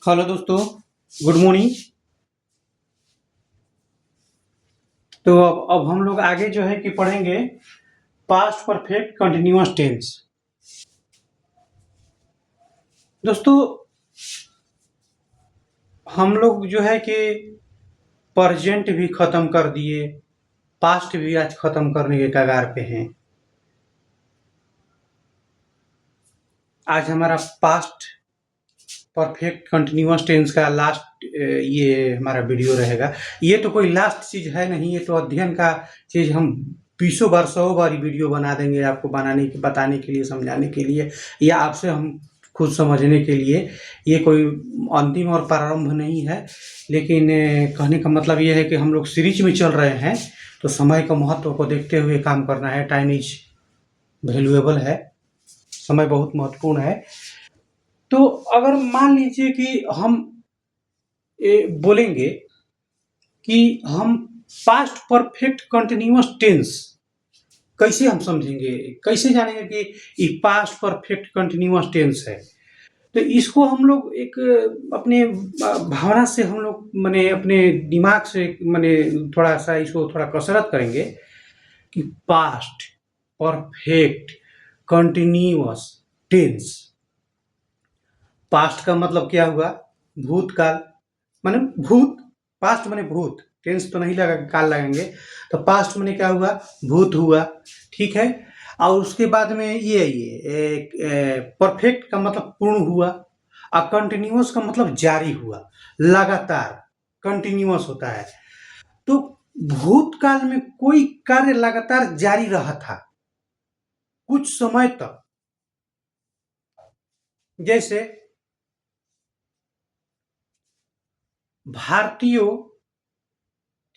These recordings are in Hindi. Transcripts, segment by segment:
हेलो दोस्तों, गुड मॉर्निंग। तो अब हम लोग आगे जो है कि पढ़ेंगे पास्ट परफेक्ट कंटिन्यूअस टेंस। दोस्तों, हम लोग जो है कि प्रेजेंट भी ख़त्म कर दिए, पास्ट भी आज ख़त्म करने के कगार पे हैं। आज हमारा पास्ट परफेक्ट कंटिन्यूअस टेंस का लास्ट ये हमारा वीडियो रहेगा। ये तो कोई लास्ट चीज़ है नहीं, ये तो अध्ययन का चीज़। हम बीसों बार 100 बार वीडियो बना देंगे आपको बताने के लिए, समझाने के लिए, या आपसे हम खुद समझने के लिए। ये कोई अंतिम और प्रारंभ नहीं है, लेकिन कहने का मतलब ये है कि हम लोग सीरीज में चल रहे हैं, तो समय का महत्व को देखते हुए काम करना है। टाइम इज वैल्यूएबल है, समय बहुत महत्वपूर्ण है। तो अगर मान लीजिए कि हम बोलेंगे कि हम पास्ट परफेक्ट कंटिन्यूअस टेंस कैसे हम समझेंगे, कैसे जानेंगे कि ये पास्ट परफेक्ट कंटिन्यूअस टेंस है। तो इसको हम लोग एक अपने भावना से हम लोग माने अपने दिमाग से माने थोड़ा सा इसको थोड़ा कसरत करेंगे कि past perfect continuous tense. Past का मतलब क्या हुआ? भूतकाल, माने भूत। पास्ट माने भूत, टेंस तो नहीं लगा, काल लगाएंगे। तो पास्ट माने क्या हुआ? भूत हुआ, ठीक है। और उसके बाद में ये परफेक्ट का मतलब पूर्ण हुआ, और कंटिन्यूअस का मतलब जारी हुआ, लगातार, कंटिन्यूअस होता है। तो भूतकाल में कोई कार्य लगातार जारी रहा था कुछ समय तक, जैसे भारतीयों,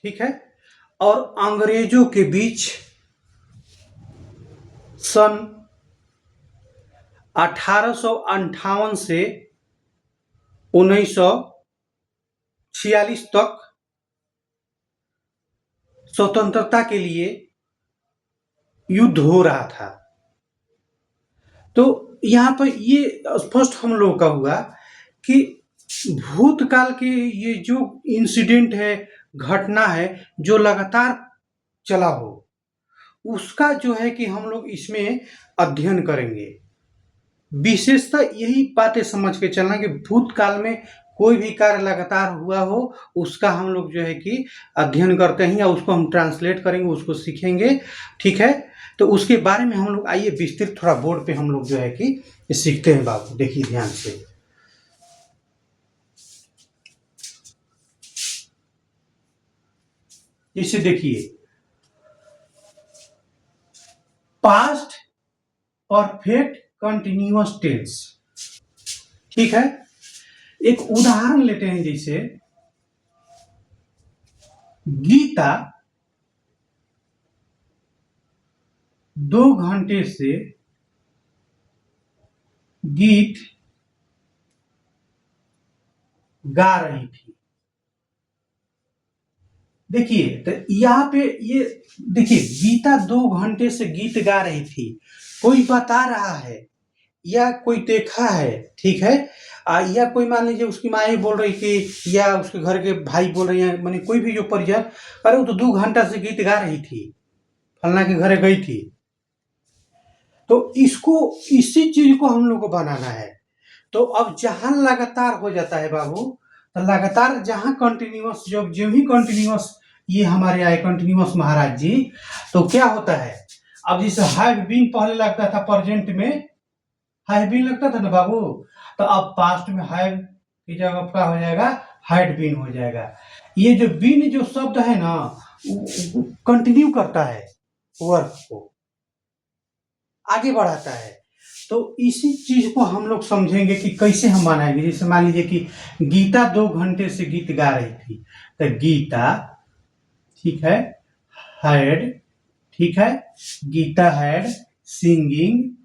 ठीक है, और अंग्रेजों के बीच सन 1858 से 1946 तक स्वतंत्रता के लिए युद्ध हो रहा था। तो यहाँ पर ये स्पष्ट हम लोगों का हुआ कि भूतकाल के ये जो इंसिडेंट है, घटना है, जो लगातार चला हो, उसका जो है कि हम लोग इसमें अध्ययन करेंगे। विशेषता यही बातें समझ के चलना कि भूतकाल में कोई भी कार्य लगातार हुआ हो, उसका हम लोग जो है कि अध्ययन करते हैं, या उसको हम ट्रांसलेट करेंगे, उसको सीखेंगे, ठीक है। तो उसके बारे में हम लोग आइए विस्तृत थोड़ा बोर्ड पे हम लोग जो है कि सीखते हैं। बाबू देखिए ध्यान से, इसे देखिए, पास्ट परफेक्ट कंटिन्यूअस टेंस, ठीक है। एक उदाहरण लेते हैं, जैसे गीता 2 घंटे से गीत गा रही थी। देखिए, तो यहाँ पे ये देखिए, गीता 2 घंटे से गीत गा रही थी, कोई बता रहा है या कोई देखा है, ठीक है। या कोई मान लीजिए उसकी माँ ही बोल रही थी, या उसके घर के भाई बोल रहे हैं, माने कोई भी जो परिजन, अरे वो तो 2 घंटा से गीत गा रही थी, फलना के घरे गई थी। तो इसको, इसी चीज को हम लोग को बनाना है। तो अब जहां लगातार हो जाता है बाबू, तो लगातार जहां कंटिन्यूअस, जो जो ही कंटिन्यूअस ये हमारे आए कंटिन्यूअस महाराज जी, तो क्या होता है? अब जैसे हैव बीन पहले लगता था, प्रेजेंट में हैव बीन लगता था ना बाबू, तो अब पास्ट में हैव की जगह क्या हो जाएगा? हैड बीन हो जाएगा। ये जो बीन जो शब्द है ना, कंटिन्यू करता है वर्क को, आगे बढ़ाता है। तो इसी चीज को हम लोग समझेंगे कि कैसे हम बनाएंगे। जैसे मान लीजिए कि गीता 2 घंटे से गीत गा रही थी, तो गीता, ठीक है, हैड, ठीक है, Geeta had singing,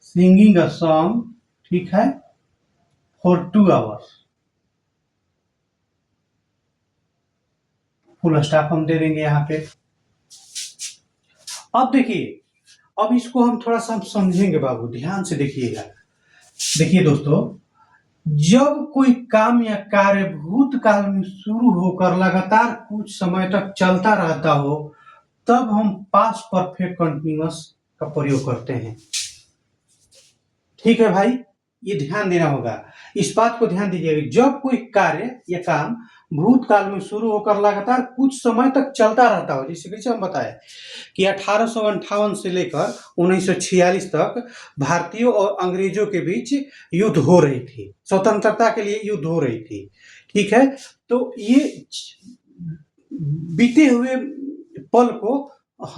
singing a song, ठीक है, फॉर 2 आवर्स। फुल स्टॉप हम दे देंगे यहाँ पे। अब देखिए, अब इसको हम थोड़ा सा समझेंगे बाबू, ध्यान से देखिएगा। देखिए दोस्तों, जब कोई काम या कार्य भूतकाल में शुरू होकर लगातार कुछ समय तक चलता रहता हो, तब हम पास्ट परफेक्ट कंटीन्यूअस का प्रयोग करते हैं। ठीक है भाई, ये ध्यान देना होगा, इस बात को ध्यान दीजिएगा। जब कोई कार्य या काम भूतकाल में शुरू होकर लगातार कुछ समय तक चलता रहता हो, जैसे कि हम बताए कि 1858 से लेकर 1946 तक भारतीयों और अंग्रेजों के बीच युद्ध हो रही थी, स्वतंत्रता के लिए युद्ध हो रही थी। ठीक है, तो ये बीते हुए पल को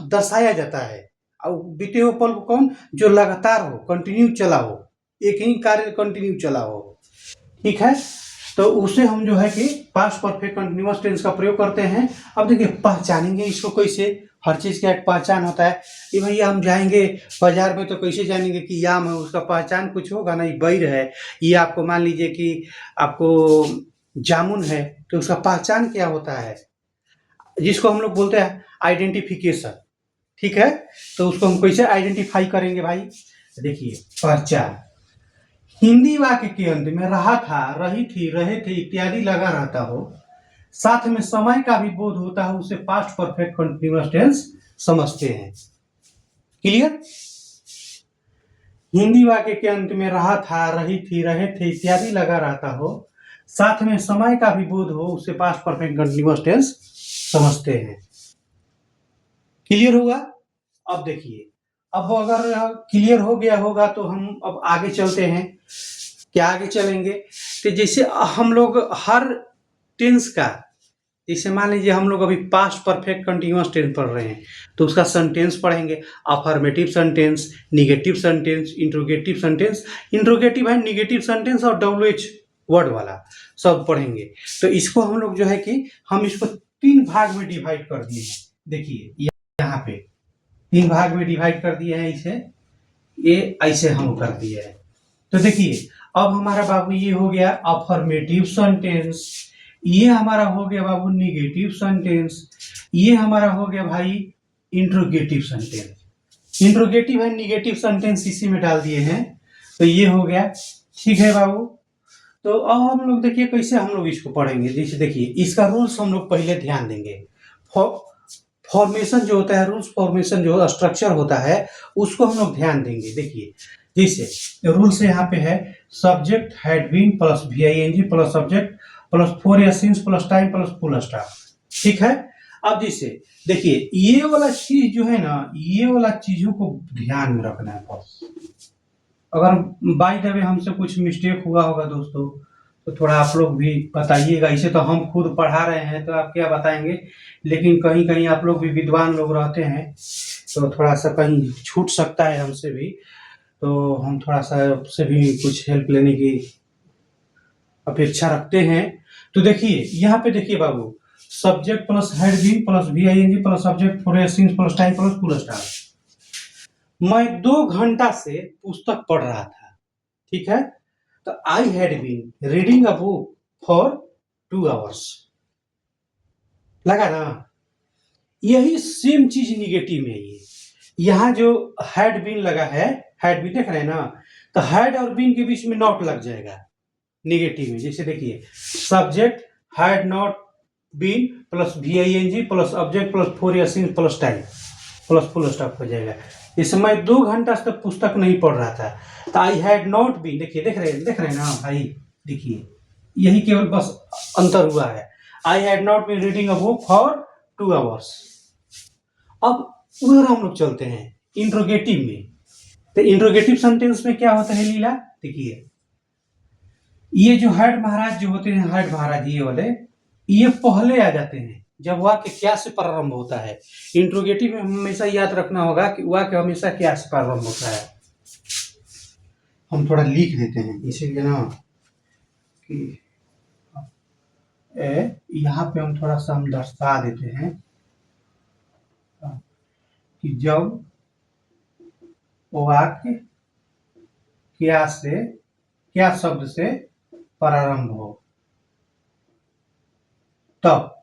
दर्शाया जाता है। और बीते हुए पल को कौन, जो लगातार हो, कंटिन्यू चला हो, एक ही कार्य कंटिन्यू चला हो। ठीक है, तो उसे हम जो है कि पास्ट परफेक्ट कंटिन्यूअस टेंस का प्रयोग करते हैं। अब देखिए पहचानेंगे इसको कैसे, हर चीज का एक पहचान होता है। ये भैया हम जाएंगे बाजार में तो कैसे जानेंगे कि याम है, उसका पहचान कुछ होगा ना, बैर है। ये आपको मान लीजिए कि आपको जामुन है, तो उसका पहचान क्या होता है, जिसको हम लोग बोलते हैं आइडेंटिफिकेशन। ठीक है, तो उसको हम कैसे आइडेंटिफाई करेंगे भाई, देखिए पहचान। हिंदी वाक्य के अंत में रहा था, रही थी, रहे थे इत्यादि लगा रहता हो, साथ में समय का भी बोध होता है, उसे पास्ट परफेक्ट कंटीन्यूअस टेंस समझते हैं। क्लियर? हिंदी वाक्य के अंत में रहा था, रही थी, रहे थे इत्यादि लगा रहता हो, साथ में समय का भी बोध हो, उसे पास्ट परफेक्ट कंटीन्यूअस टेंस समझते हैं। क्लियर होगा? अब देखिए, अब अगर क्लियर हो गया होगा तो हम अब आगे चलते हैं। क्या आगे चलेंगे, तो जैसे हम लोग हर टेंस का, जैसे मान लीजिए हम लोग अभी पास्ट परफेक्ट कंटीन्यूअस टेंस पढ़ रहे हैं, तो उसका सेंटेंस पढ़ेंगे, affirmative sentence, negative sentence, interrogative sentence. Interrogative है निगेटिव सेंटेंस और WH वर्ड वाला सब पढ़ेंगे। तो इसको हम लोग जो है कि हम इसको 3 भाग में डिवाइड कर दिए हैं। देखिए यहाँ पे 3 भाग में डिवाइड कर दिए हैं, इसे ये ऐसे हम कर दिए हैं। तो देखिए अब हमारा बाबू ये हो गया अफर्मेटिव सेंटेंस, ये हमारा हो गया बाबू निगेटिव सेंटेंस, ये हमारा हो गया भाई इंट्रोगेटिव सेंटेंस। इंट्रोगेटिव है निगेटिव सेंटेंस इसी में डाल दिए हैं, तो ये हो गया। ठीक है बाबू, तो अब हम लोग देखिए कैसे हम लोग इसको पढ़ेंगे। जैसे देखिए इसका रूल्स हम लोग पहले ध्यान देंगे। फॉर्मेशन जो होता है, रूल्स फॉर्मेशन जो स्ट्रक्चर होता है, उसको हम लोग ध्यान देंगे। देखिए जैसे रूल्स यहाँ पे है, subject had been plus VING plus subject plus 4 या since plus time plus full stop. ठीक है, अब जैसे देखिए ये वाला चीज जो है ना, ये वाला चीजों को ध्यान में रखना है बस। अगर बाय द वे हमसे कुछ मिस्टेक हुआ होगा दोस्तों, तो थोड़ा आप लोग भी बताइएगा। इसे तो हम खुद पढ़ा रहे हैं तो आप क्या बताएंगे, लेकिन कहीं कहीं आप लोग भी विद्वान लोग रहते हैं, तो थोड़ा सा कहीं छूट सकता है हमसे भी, तो हम थोड़ा सा आपसे भी कुछ हेल्प लेने की अपेक्षा रखते हैं। तो देखिए यहाँ पे देखिए बाबू, subject plus had been plus VING plus subject for since plus time plus full stop. मैं 2 घंटा से पुस्तक पढ़ रहा था। ठीक है, तो I had been reading a book for 2 hours. लगा ना, यही सेम चीज निगेटिव में है। यहाँ जो हैड बीन लगा है, हैड बीन देख रहे हैं ना, तो हैड और बीन के बीच में नॉट लग जाएगा निगेटिव में। जैसे देखिए subject had not been plus VING plus object plus 4 या since plus time plus full stop हो जाएगा। इस समय 2 घंटा से पुस्तक नहीं पढ़ रहा था, तो आई हैड नॉट बीन, देखिए देख रहे हैं ना भाई, देखिए यही केवल बस अंतर हुआ है। I had not been reading a book for 2 hours. अब उधर हम लोग चलते हैं इंट्रोगेटिव में। तो इंट्रोगेटिव सेंटेंस में क्या होता है लीला, देखिए ये जो हेड महाराज जो होते हैं, हेड महाराज ये वाले, ये पहले आ जाते हैं जब वाक्य क्या से प्रारंभ होता है। इंट्रोगेटिव में हमेशा याद रखना होगा कि वाक्य हमेशा क्या से प्रारंभ होता है। हम थोड़ा लिख देते हैं इसीलिए ना कि यहाँ पे हम थोड़ा सा हम दर्शा देते हैं कि जब वाक्य क्या शब्द से प्रारंभ हो तब।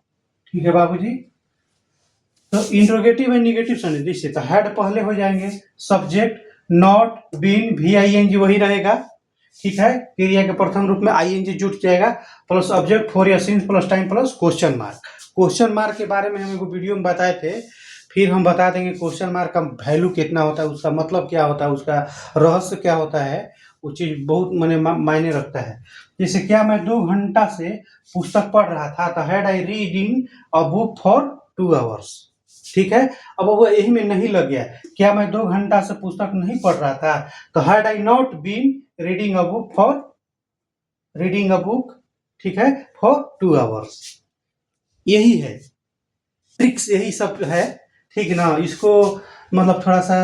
ठीक है बाबूजी, तो इंट्रोगेटिव है निगेटिव सेंटेंस, जैसे तो हेड पहले हो जाएंगे, सब्जेक्ट नॉट बीन VING वही रहेगा, ठीक है। क्रिया के प्रथम रूप में आईएनजी जुट जाएगा प्लस ऑब्जेक्ट फॉर या since plus time plus question mark. Question mark के बारे में हम एगो वीडियो में बताए थे, फिर हम बता देंगे क्वेश्चन मार्क का वैल्यू कितना होता है, उसका मतलब क्या होता है, उसका रहस्य क्या होता है, वो चीज़ बहुत मायने रखता है। जैसे क्या मैं 2 घंटा से पुस्तक पढ़ रहा था, तो had I reading a book for 2 hours, ठीक है। अब वो यही में नहीं लग गया, क्या मैं 2 घंटा से पुस्तक नहीं पढ़ रहा था, तो had I not been reading a book, ठीक है, फॉर 2 आवर्स। यही है ट्रिक्स, यही सब है, ठीक ना। इसको मतलब थोड़ा सा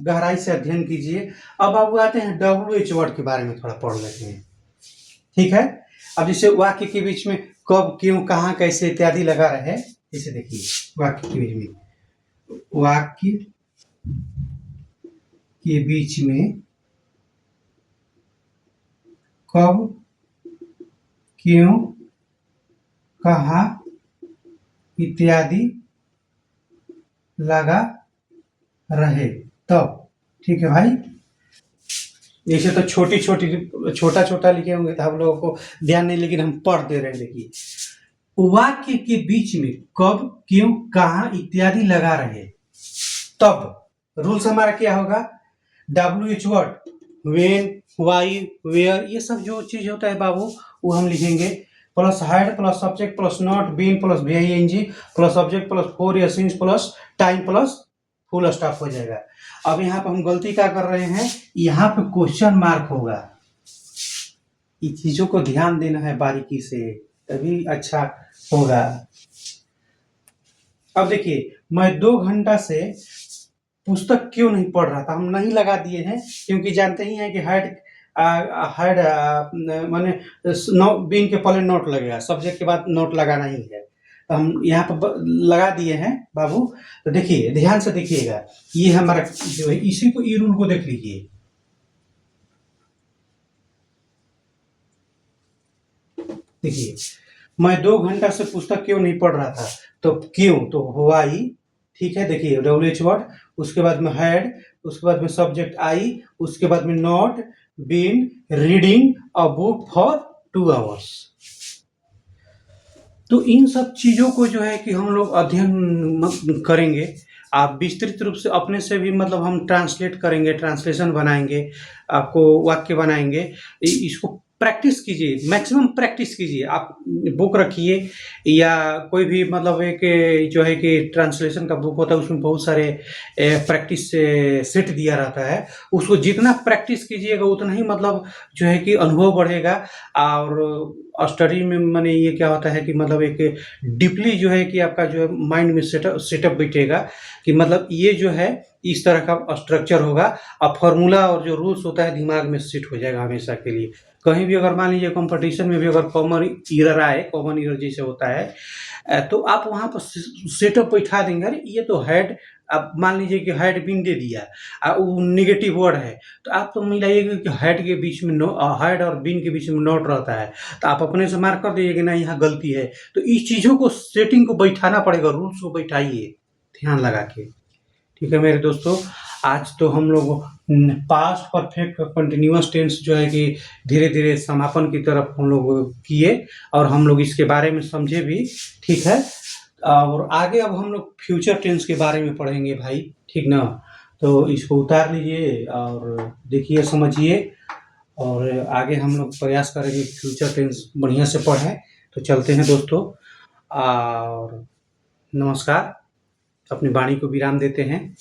गहराई से अध्ययन कीजिए। अब आप आते हैं WH वर्ड के बारे में थोड़ा पढ़ लेते हैं, ठीक है। अब जैसे वाक्य के बीच में कब, क्यों, कहाँ, कैसे इत्यादि लगा रहे, जैसे देखिए वाक्य के बीच में, वाक्य के बीच में कब, क्यों, कहाँ इत्यादि लगा रहे तब, ठीक है भाई। जैसे तो छोटी छोटी छोटा छोटा लिखे होंगे तो हम लोगों को ध्यान नहीं, लेकिन हम पढ़ दे रहे हैं। देखिए वाक्य के बीच में कब, क्यों, कहाँ इत्यादि लगा रहे तब, रूल्स हमारा क्या होगा, WH word, when, why, where, ये सब जो चीज होता है बाबू वो हम लिखेंगे, plus had plus subject plus not been plus VING plus object plus for या since plus time plus full stop हो जाएगा। अब यहाँ पे हम गलती क्या कर रहे हैं, यहाँ पे क्वेश्चन मार्क होगा, इन चीजों को ध्यान देना है बारीकी से, तभी अच्छा होगा। अब देखिए मैं 2 घंटा से पुस्तक क्यों नहीं पढ़ रहा था, हम नहीं लगा दिए हैं क्योंकि जानते ही हैं कि हैड माने बीन के पहले नोट लगेगा, सब्जेक्ट के बाद नोट लगाना ही है, तो हम यहाँ पर लगा दिए हैं बाबू। तो देखिए ध्यान से देखिएगा, ये हमारा जो है, इसी को, ई रूल को देख लीजिए। देखिए मैं 2 घंटा से पुस्तक क्यों नहीं पढ़ रहा था, तो क्यों तो वाई, ठीक है। देखिए WH वर्ड, उसके बाद में हैड, उसके बाद में सब्जेक्ट आई, उसके बाद में not been reading a book for 2 hours. तो इन सब चीज़ों को जो है कि हम लोग अध्ययन करेंगे, आप विस्तृत रूप से अपने से भी मतलब हम ट्रांसलेट करेंगे, ट्रांसलेशन बनाएंगे, आपको वाक्य बनाएंगे, इसको प्रैक्टिस कीजिए, मैक्सिमम प्रैक्टिस कीजिए। आप बुक रखिए या कोई भी मतलब एक जो है कि ट्रांसलेशन का बुक होता है, उसमें बहुत सारे प्रैक्टिस सेट दिया रहता है, उसको जितना प्रैक्टिस कीजिएगा उतना ही मतलब जो है कि अनुभव बढ़ेगा। और स्टडी में माने ये क्या होता है कि मतलब एक डीपली जो है कि आपका जो है माइंड में सेटअप बैठेगा कि मतलब ये जो है इस तरह का स्ट्रक्चर होगा, और फॉर्मूला और जो रूल्स होता है दिमाग में सेट हो जाएगा हमेशा के लिए। कहीं भी अगर मान लीजिए कंपटीशन में भी अगर कॉमन ईरर आए, कॉमन ईरर जैसे होता है, तो आप वहाँ पर सेटअप बैठा देंगे, अरे ये तो हैड, आप मान लीजिए कि हैड बीन दे दिया, वो नेगेटिव वर्ड है, तो आप तो मिलाइएगा कि हैड के बीच में हैड और बीन के बीच में नॉट रहता है, तो आप अपने से मार्क कर दीजिए कि नहीं यहाँ गलती है। तो इस चीज़ों को, सेटिंग को बैठाना पड़ेगा, रूल्स को बैठाइए ध्यान लगा के, ठीक है मेरे दोस्तों। आज तो हम लोग पास्ट परफेक्ट कंटिन्यूअस टेंस जो है कि धीरे धीरे समापन की तरफ हम लोग किए, और हम लोग इसके बारे में समझे भी, ठीक है। और आगे अब हम लोग फ्यूचर टेंस के बारे में पढ़ेंगे भाई, ठीक ना। तो इसको उतार लीजिए और देखिए, समझिए, और आगे हम लोग प्रयास करेंगे फ्यूचर टेंस बढ़िया से पढ़ें। तो चलते हैं दोस्तों, और नमस्कार, अपनी वाणी को विराम देते हैं।